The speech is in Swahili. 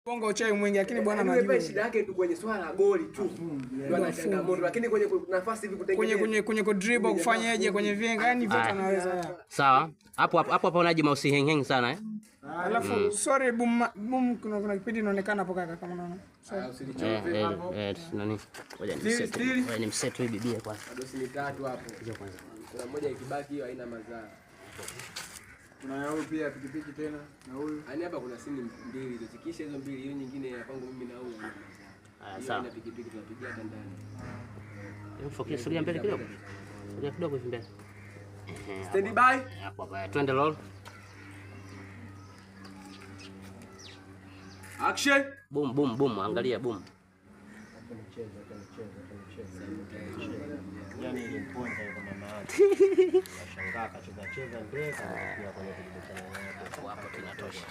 Bongo chai mwingi lakini bwana anajibu. Shida yake tu kwenye swala la goli tu. Ndio ana changamoto lakini kwenye nafasi hivi kutengeneza. Kwenye dribble kufanyaje kwenye vinga yani vyote anaweza. Sawa. Hapo unaji mausi heng sana eh. Alafu sorry boom kuna kipindi inaonekana hapo kaka kama unaona. Nani? Ngoja ni mseto hii bibia kwanza. Dosi ni tatu hapo. Hiyo kwanza. Kuna moja ikibaki hiyo haina madhara. Kuna yao pia pikipiki tena na huyu. Yaani hapa kuna simu mbili, zikisha hizo mbili hiyo nyingine ya kwangu mimi na huyu. Sawa. Na pikipiki tunapigia hata ndani. Mfokie sogea mbele kidogo. Sogea kidogo hivi mbele. Stand by. Hapo hapa. Twende roll. Action. Boom, angalia boom. Yaani ile mponza kwa mama yake. Nashangaa akacheza ndeka pia kwenye kujibishana. Hapo tunatosha.